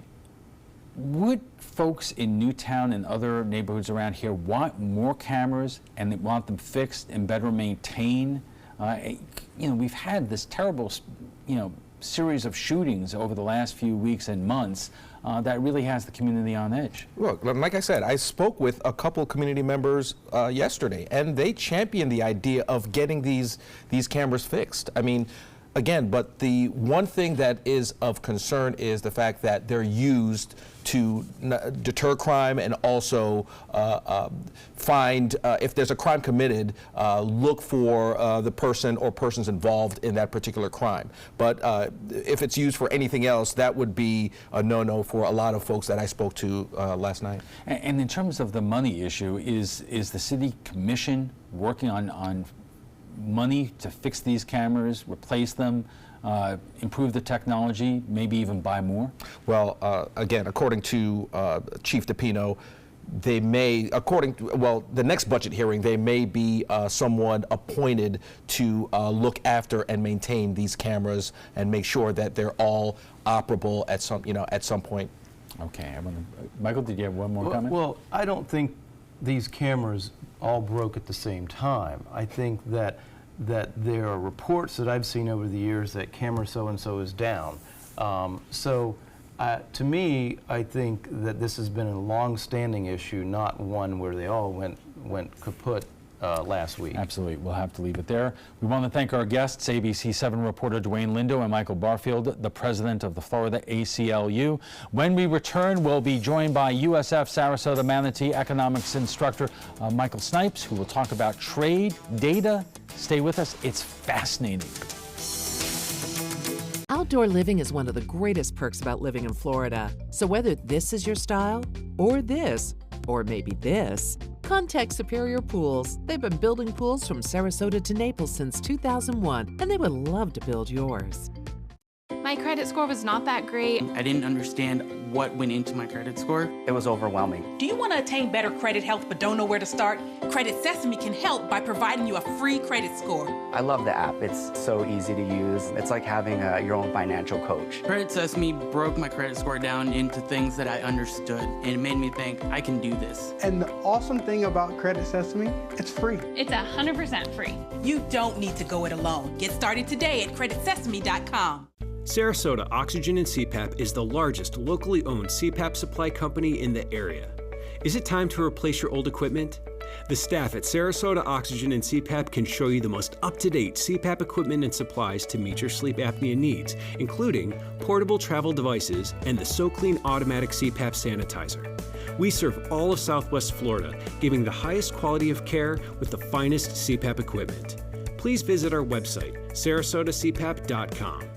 would folks in Newtown and other neighborhoods around here want more cameras and they want them fixed and better maintained? We've had this terrible, series of shootings over the last few weeks and months that really has the community on edge. Look, like I said, I spoke with a couple community members yesterday, and they championed the idea of getting these cameras fixed. I mean, again, but the one thing that is of concern is the fact that they're used to deter crime and also find, if there's a crime committed, look for the person or persons involved in that particular crime. But if it's used for anything else, that would be a no-no for a lot of folks that I spoke to last night. And in terms of the money issue, is the city commission working on money to fix these cameras, replace them, improve the technology, maybe even buy more? Well, again, according to Chief DePino, they may, the next budget hearing, they may be someone appointed to look after and maintain these cameras and make sure that they're all operable at some point. Okay, Michael, did you have one more comment? Well, I don't think these cameras all broke at the same time. I think that there are reports that I've seen over the years that camera so-and-so is down. To me, I think that this has been a long-standing issue, not one where they all went kaput last week. Absolutely. We'll have to leave it there. We want to thank our guests, ABC7 reporter Dwayne Lindo and Michael Barfield, the president of the Florida ACLU. When we return, we'll be joined by USF Sarasota Manatee economics instructor Michael Snipes, who will talk about trade data. Stay with us. It's fascinating. Outdoor living is one of the greatest perks about living in Florida. So whether this is your style, or this, or maybe this, contact Superior Pools. They've been building pools from Sarasota to Naples since 2001, and they would love to build yours. My credit score was not that great. I didn't understand what went into my credit score. It was overwhelming. Do you want to attain better credit health but don't know where to start? Credit Sesame can help by providing you a free credit score. I love the app. It's so easy to use. It's like having your own financial coach. Credit Sesame broke my credit score down into things that I understood, and it made me think, I can do this. And the awesome thing about Credit Sesame, it's free. It's 100% free. You don't need to go it alone. Get started today at creditsesame.com. Sarasota Oxygen and CPAP is the largest locally owned CPAP supply company in the area. Is it time to replace your old equipment? The staff at Sarasota Oxygen and CPAP can show you the most up-to-date CPAP equipment and supplies to meet your sleep apnea needs, including portable travel devices and the SoClean automatic CPAP sanitizer. We serve all of Southwest Florida, giving the highest quality of care with the finest CPAP equipment. Please visit our website, sarasotacpap.com.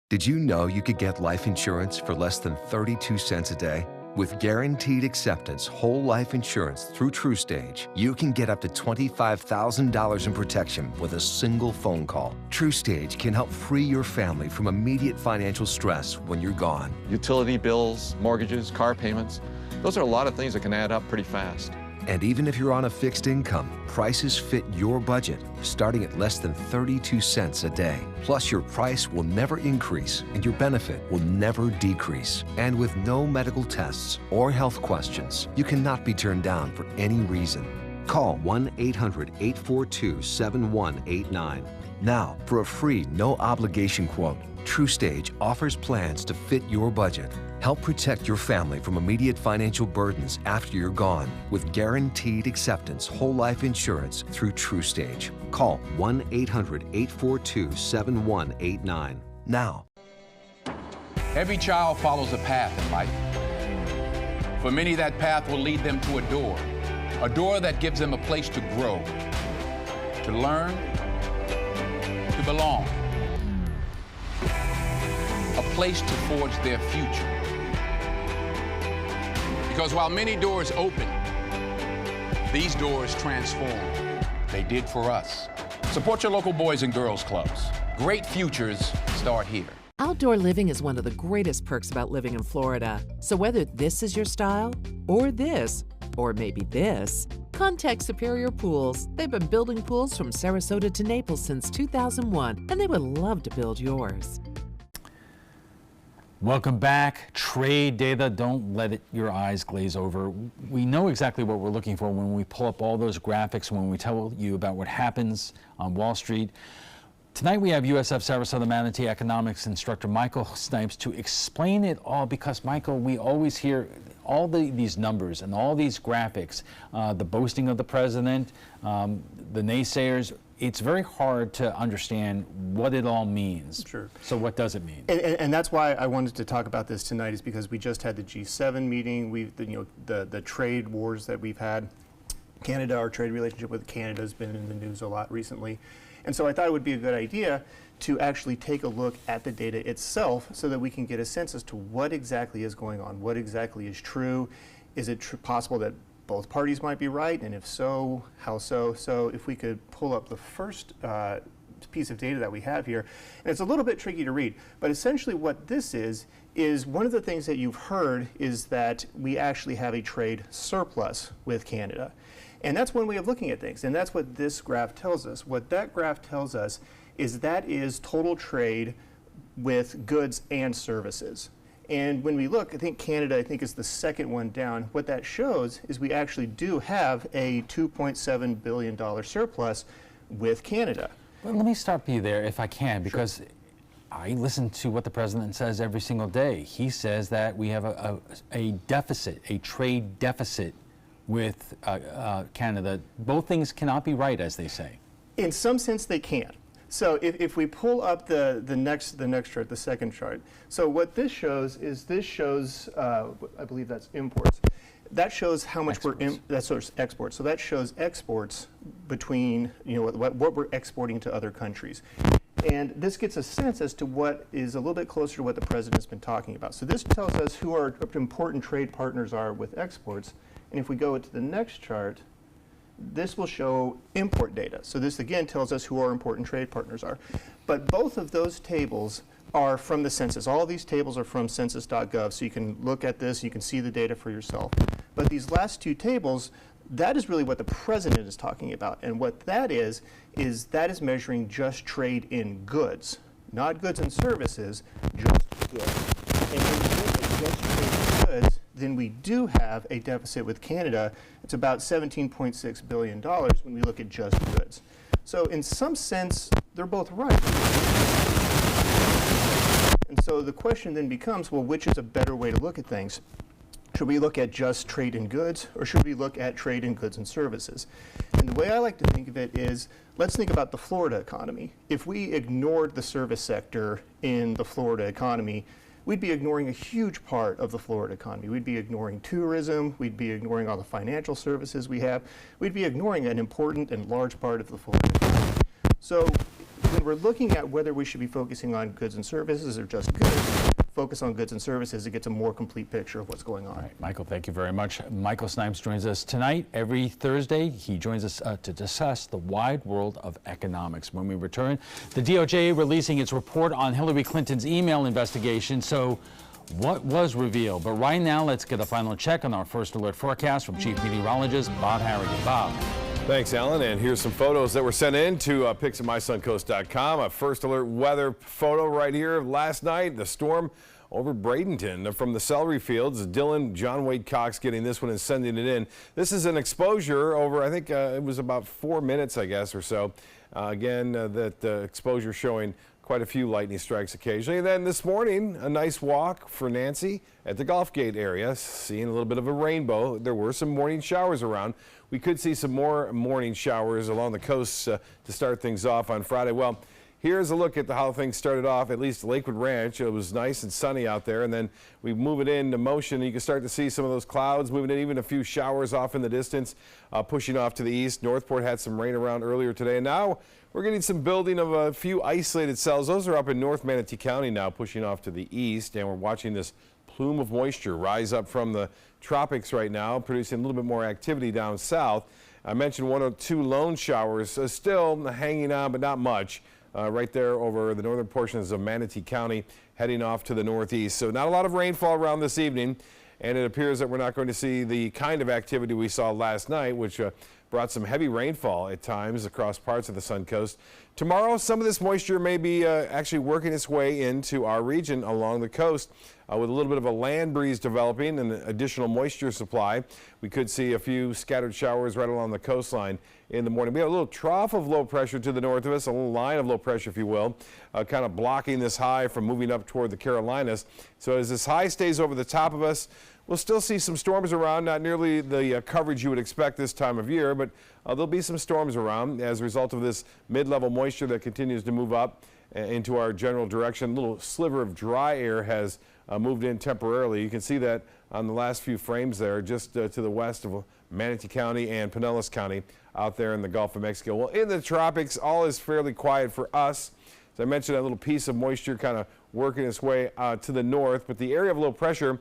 Did you know you could get life insurance for less than 32 cents a day? With guaranteed acceptance whole life insurance through TruStage, you can get up to $25,000 in protection with a single phone call. TruStage can help free your family from immediate financial stress when you're gone. Utility bills, mortgages, car payments, those are a lot of things that can add up pretty fast. And even if you're on a fixed income, prices fit your budget, starting at less than 32 cents a day. Plus, your price will never increase and your benefit will never decrease. And with no medical tests or health questions, you cannot be turned down for any reason. Call 1-800-842-7189. Now, for a free, no-obligation quote, TruStage offers plans to fit your budget. Help protect your family from immediate financial burdens after you're gone with guaranteed acceptance whole life insurance through TruStage. Call 1-800-842-7189 now. Every child follows a path in life. For many, that path will lead them to a door that gives them a place to grow, to learn, to belong, a place to forge their future. Because while many doors open, these doors transform. They did for us. Support your local Boys and Girls Clubs. Great futures start here. Outdoor living is one of the greatest perks about living in Florida. So whether this is your style, or this, or maybe this, contact Superior Pools. They've been building pools from Sarasota to Naples since 2001, and they would love to build yours. Welcome back. Trade data, don't let your eyes glaze over. We know exactly what we're looking for when we pull up all those graphics, when we tell you about what happens on Wall Street. Tonight we have USF Sarasota Manatee economics instructor Michael Snipes to explain it all, because Michael, we always hear all these numbers and all these graphics, the boasting of the president, the naysayers. It's very hard to understand what it all means. Sure. So what does it mean? And that's why I wanted to talk about this tonight, is because we just had the G7 meeting. The trade wars that we've had. Canada, our trade relationship with Canada has been in the news a lot recently. And so I thought it would be a good idea to actually take a look at the data itself so that we can get a sense as to what exactly is going on, what exactly is true. Is it possible that both parties might be right, and if so, how so? So if we could pull up the first piece of data that we have here, and it's a little bit tricky to read, but essentially what this is one of the things that you've heard is that we actually have a trade surplus with Canada. And that's one way of looking at things, and that's what this graph tells us. What that graph tells us is that is total trade with goods and services. And when we look, I think Canada, is the second one down. What that shows is we actually do have a $2.7 billion surplus with Canada. Well, let me stop you there if I can, because I listen to what the president says every single day. He says that we have a deficit, a trade deficit with Canada. Both things cannot be right, as they say. In some sense, they can. So if we pull up the next chart, the second chart, so what this shows is I believe that's imports. That shows how much that's exports. So that shows exports between what we're exporting to other countries. And this gets a sense as to what is a little bit closer to what the president's been talking about. So this tells us who our important trade partners are with exports. And if we go to the next chart, this will show import data. So this again tells us who our important trade partners are. But both of those tables are from the census. All of these tables are from census.gov, so you can look at this, you can see the data for yourself. But these last two tables, that is really what the president is talking about. And what that is measuring just trade in goods, not goods and services, just goods. And when we look at just trade in goods, then we do have a deficit with Canada. It's about $17.6 billion when we look at just goods. So in some sense, they're both right. And so the question then becomes, well, which is a better way to look at things? Should we look at just trade in goods, or should we look at trade in goods and services? And the way I like to think of it is, let's think about the Florida economy. If we ignored the service sector in the Florida economy, we'd be ignoring a huge part of the Florida economy. We'd be ignoring tourism, we'd be ignoring all the financial services we have, we'd be ignoring an important and large part of the Florida economy. So when we're looking at whether we should be focusing on goods and services or just goods, focus on goods and services to get a more complete picture of what's going on. All right, Michael, thank you very much. Michael Snipes joins us tonight. Every Thursday, he joins us to discuss the wide world of economics. When we return, the DOJ releasing its report on Hillary Clinton's email investigation. So what was revealed? But right now, let's get a final check on our First Alert forecast from Chief Meteorologist Bob Harrigan. Bob. Thanks, Alan. And here's some photos that were sent in to pics at mysuncoast.com. A First Alert weather photo right here last night. The storm over Bradenton from the celery fields. Dylan John Wade Cox getting this one and sending it in. This is an exposure over, I think it was about 4 minutes, I guess, or so. That exposure showing quite a few lightning strikes occasionally. And then this morning, a nice walk for Nancy at the Gulf Gate area, seeing a little bit of a rainbow. There were some morning showers around. We could see some more morning showers along the coast to start things off on Friday. Well, here's a look at how things started off, at least Lakewood Ranch. It was nice and sunny out there, and then we move it into motion. You can start to see some of those clouds moving in, even a few showers off in the distance, pushing off to the east. Northport had some rain around earlier today, and now we're getting some building of a few isolated cells. Those are up in North Manatee County now, pushing off to the east, and we're watching this plume of moisture rise up from the tropics right now, producing a little bit more activity down south. I mentioned 1 or 2 lone showers, still hanging on, but not much. Right there over the northern portions of Manatee County, heading off to the northeast. So not a lot of rainfall around this evening, and it appears that we're not going to see the kind of activity we saw last night, which brought some heavy rainfall at times across parts of the Suncoast. Tomorrow, some of this moisture may be actually working its way into our region along the coast with a little bit of a land breeze developing and additional moisture supply. We could see a few scattered showers right along the coastline in the morning. We have a little trough of low pressure to the north of us, a little line of low pressure, if you will, kind of blocking this high from moving up toward the Carolinas. So as this high stays over the top of us, we'll still see some storms around, not nearly the coverage you would expect this time of year, but there'll be some storms around as a result of this mid-level moisture that continues to move up into our general direction. A little sliver of dry air has moved in temporarily. You can see that on the last few frames there, just to the west of Manatee County and Pinellas County out there in the Gulf of Mexico. Well, in the tropics, all is fairly quiet for us. As I mentioned, that little piece of moisture kind of working its way to the north, but the area of low pressure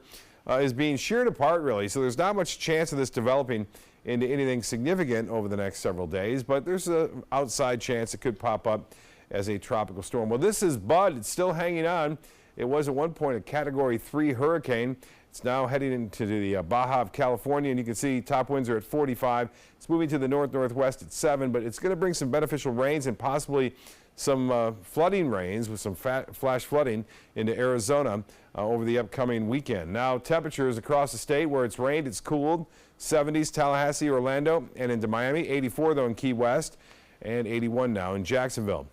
is being sheared apart, really. So there's not much chance of this developing into anything significant over the next several days, but there's an outside chance it could pop up as a tropical storm. Well, this is Bud. It's still hanging on. It was at one point a Category 3 hurricane. It's now heading into the Baja of California, and you can see top winds are at 45. It's moving to the north-northwest at 7, but it's going to bring some beneficial rains and possibly some flooding rains with some flash flooding into Arizona over the upcoming weekend. Now, temperatures across the state where it's rained, it's cooled. 70s, Tallahassee, Orlando, and into Miami. 84, though, in Key West, and 81 now in Jacksonville.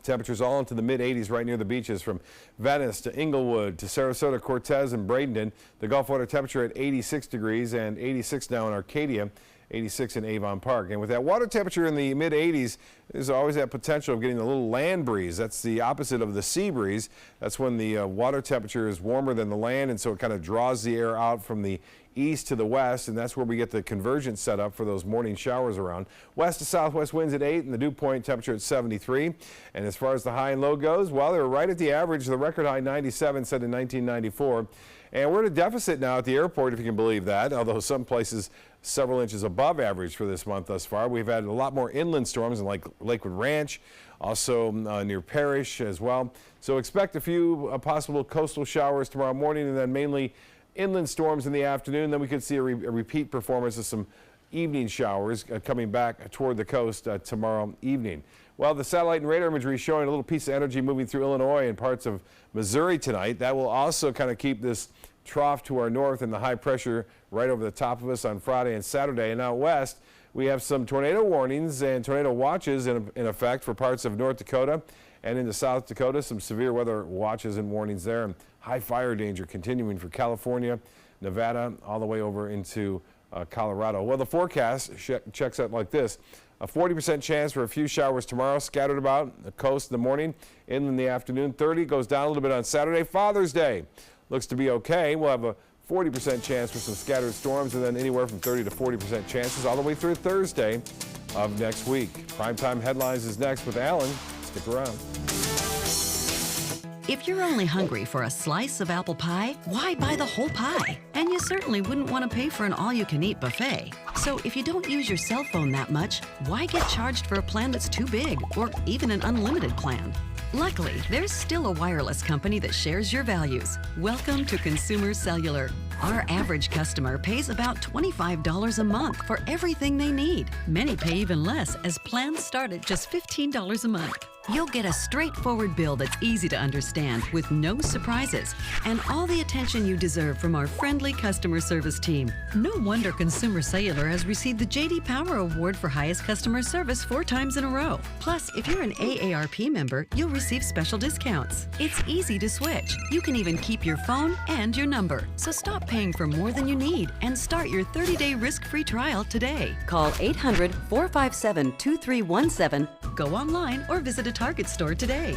Temperatures all into the mid-80s right near the beaches from Venice to Inglewood to Sarasota, Cortez, and Bradenton. The Gulf water temperature at 86 degrees and 86 now in Arcadia, 86 in Avon Park. And with that water temperature in the mid-80s, there's always that potential of getting a little land breeze. That's the opposite of the sea breeze. That's when the water temperature is warmer than the land, and so it kind of draws the air out from the east to the west, and that's where we get the convergence set up for those morning showers around. West to southwest winds at 8 and the dew point temperature at 73. And as far as the high and low goes, well, they were right at the average. The record high 97 set in 1994. And we're at a deficit now at the airport, if you can believe that, although some places several inches above average for this month thus far. We've had a lot more inland storms in Lakewood Ranch, also near Parrish as well. So expect a few possible coastal showers tomorrow morning, and then mainly inland storms in the afternoon. Then we could see a repeat performance of some evening showers coming back toward the coast tomorrow evening. Well, the satellite and radar imagery is showing a little piece of energy moving through Illinois and parts of Missouri tonight. That will also kind of keep this trough to our north and the high pressure right over the top of us on Friday and Saturday. And out west, we have some tornado warnings and tornado watches in effect for parts of North Dakota and into South Dakota. Some severe weather watches and warnings there, and high fire danger continuing for California, Nevada, all the way over into Colorado. Well, the forecast checks out like this. A 40% chance for a few showers tomorrow, scattered about the coast in the morning, in the afternoon. 30 goes down a little bit on Saturday. Father's Day looks to be okay. We'll have a 40% chance for some scattered storms, and then anywhere from 30 to 40% chances all the way through Thursday of next week. Primetime Headlines is next with Alan. Stick around. If you're only hungry for a slice of apple pie, why buy the whole pie? And you certainly wouldn't want to pay for an all-you-can-eat buffet. So if you don't use your cell phone that much, why get charged for a plan that's too big, or even an unlimited plan? Luckily, there's still a wireless company that shares your values. Welcome to Consumer Cellular. Our average customer pays about $25 a month for everything they need. Many pay even less, as plans start at just $15 a month. You'll get a straightforward bill that's easy to understand with no surprises and all the attention you deserve from our friendly customer service team. No wonder Consumer Cellular has received the J.D. Power Award for highest customer service 4 times in a row. Plus, if you're an AARP member, you'll receive special discounts. It's easy to switch. You can even keep your phone and your number. So stop paying for more than you need and start your 30-day risk-free trial today. Call 800-457-2317, go online, or visit a Target store today.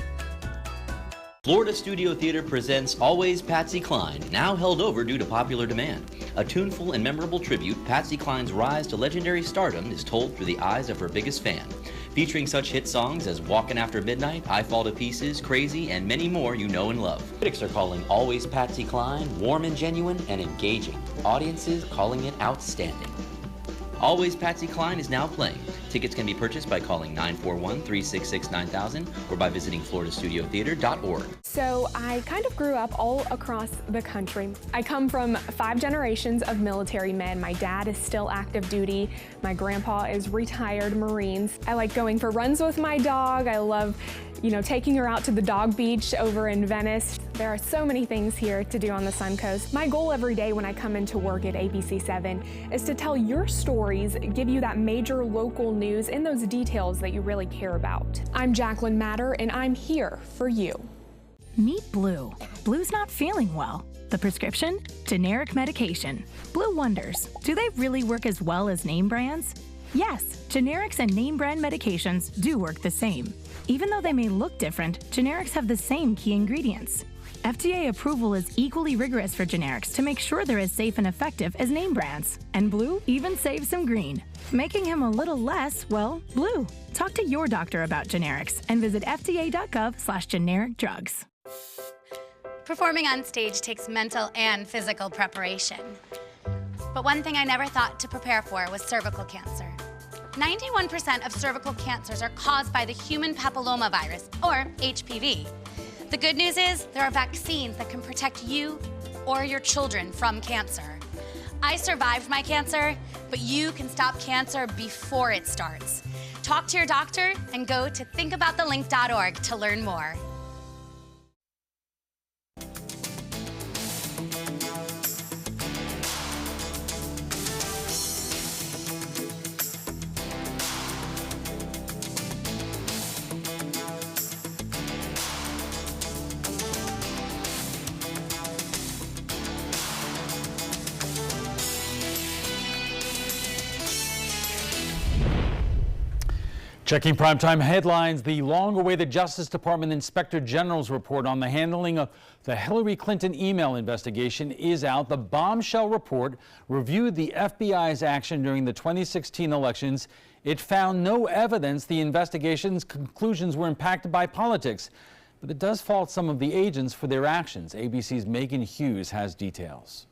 Florida Studio Theater presents Always Patsy Cline, now held over due to popular demand. A tuneful and memorable tribute, Patsy Cline's rise to legendary stardom is told through the eyes of her biggest fan. Featuring such hit songs as Walkin' After Midnight, I Fall to Pieces, Crazy, and many more you know and love. Critics are calling Always Patsy Cline warm and genuine and engaging. Audiences calling it outstanding. Always Patsy Cline is now playing. Tickets can be purchased by calling 941-366-9000 or by visiting floridastudiotheater.org. So I kind of grew up all across the country. I come from 5 generations of military men. My dad is still active duty. My grandpa is retired Marines. I like going for runs with my dog. I love, taking her out to the dog beach over in Venice. There are so many things here to do on the Suncoast. My goal every day when I come into work at ABC7 is to tell your stories, give you that major local news and those details that you really care about. I'm Jacqueline Matter, and I'm here for you. Meet Blue. Blue's not feeling well. The prescription? Generic medication. Blue wonders, do they really work as well as name brands? Yes, generics and name brand medications do work the same. Even though they may look different, generics have the same key ingredients. FDA approval is equally rigorous for generics to make sure they're as safe and effective as name brands. And Blue even saves some green, making him a little less, blue. Talk to your doctor about generics and visit fda.gov/generic drugs. Performing on stage takes mental and physical preparation. But one thing I never thought to prepare for was cervical cancer. 91% of cervical cancers are caused by the human papillomavirus, or HPV. The good news is there are vaccines that can protect you or your children from cancer. I survived my cancer, but you can stop cancer before it starts. Talk to your doctor and go to thinkaboutthelink.org to learn more. Checking primetime headlines, the long-awaited Justice Department Inspector General's report on the handling of the Hillary Clinton email investigation is out. The bombshell report reviewed the FBI's action during the 2016 elections. It found no evidence the investigation's conclusions were impacted by politics, but it does fault some of the agents for their actions. ABC's Megan Hughes has details.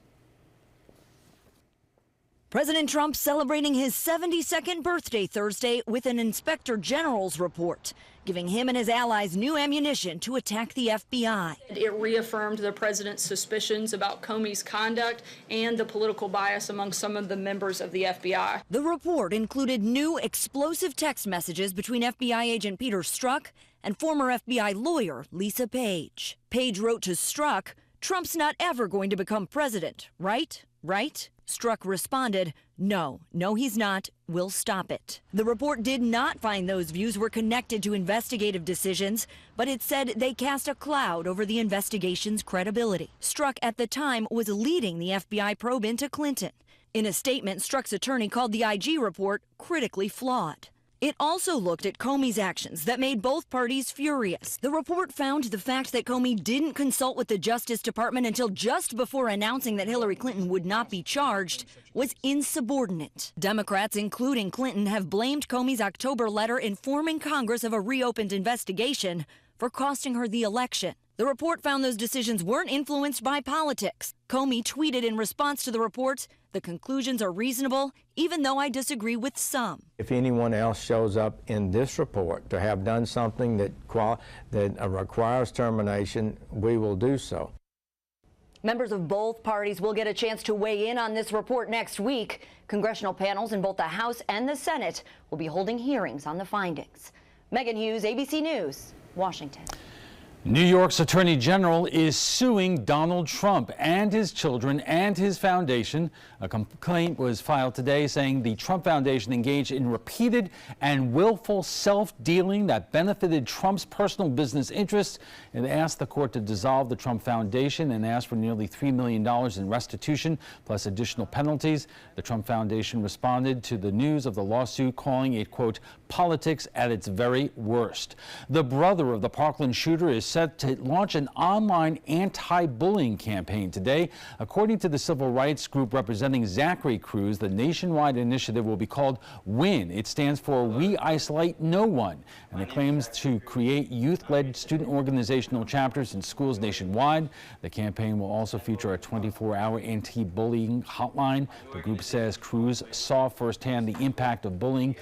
President Trump celebrating his 72nd birthday Thursday with an Inspector General's report, giving him and his allies new ammunition to attack the FBI. It reaffirmed the president's suspicions about Comey's conduct and the political bias among some of the members of the FBI. The report included new explosive text messages between FBI agent Peter Strzok and former FBI lawyer Lisa Page. Page wrote to Strzok, "Trump's not ever going to become president, right? Right?" Strzok responded, no, he's not. We'll stop it. The report did not find those views were connected to investigative decisions, but it said they cast a cloud over the investigation's credibility. Strzok at the time was leading the FBI probe into Clinton, In a statement, Strzok's attorney called the IG report critically flawed. It also looked at Comey's actions that made both parties furious. The report found the fact that Comey didn't consult with the Justice Department until just before announcing that Hillary Clinton would not be charged was insubordinate. Democrats, including Clinton, have blamed Comey's October letter informing Congress of a reopened investigation for costing her the election. The report found those decisions weren't influenced by politics. Comey tweeted in response to the report, "The conclusions are reasonable, even though I disagree with some." If anyone else shows up in this report to have done something that requires termination, we will do so. Members of both parties will get a chance to weigh in on this report next week. Congressional panels in both the House and the Senate will be holding hearings on the findings. Megan Hughes, ABC News, Washington. New York's Attorney General is suing Donald Trump and his children and his foundation. A complaint was filed today saying the Trump Foundation engaged in repeated and willful self-dealing that benefited Trump's personal business interests. It asked the court to dissolve the Trump Foundation and asked for nearly $3 million in restitution plus additional penalties. The Trump Foundation responded to the news of the lawsuit, calling it, quote, politics at its very worst. The brother of the Parkland shooter is set to launch an online anti-bullying campaign today. According to the civil rights group representing Zachary Cruz, the nationwide initiative will be called WIN. It stands for We Isolate No One, and it claims to create youth-led student organizational chapters in schools nationwide. The campaign will also feature a 24-hour anti-bullying hotline. The group says Cruz saw firsthand the impact of bullying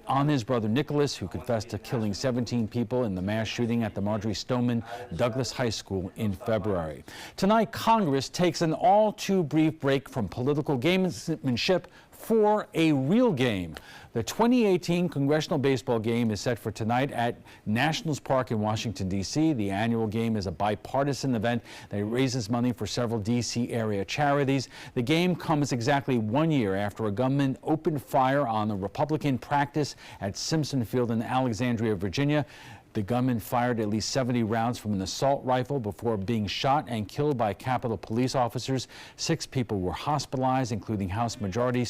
on his brother Nicholas, who confessed to killing 17 people in the mass shooting at the Marjorie Stoneman Douglas High School in February. Tonight, Congress takes an all too brief break from political gamesmanship for a real game. The 2018 Congressional Baseball Game is set for tonight at Nationals Park in Washington, D.C. The annual game is a bipartisan event that raises money for several D.C. area charities. The game comes exactly 1 year after a gunman opened fire on a Republican practice at Simpson Field in Alexandria, Virginia. The gunman fired at least 70 rounds from an assault rifle before being shot and killed by Capitol Police officers. 6 people were hospitalized, including House Majority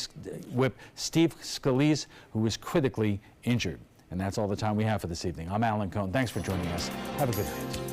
Whip Steve Scalise, who was critically injured. And that's all the time we have for this evening. I'm Alan Cohn. Thanks for joining us. Have a good night.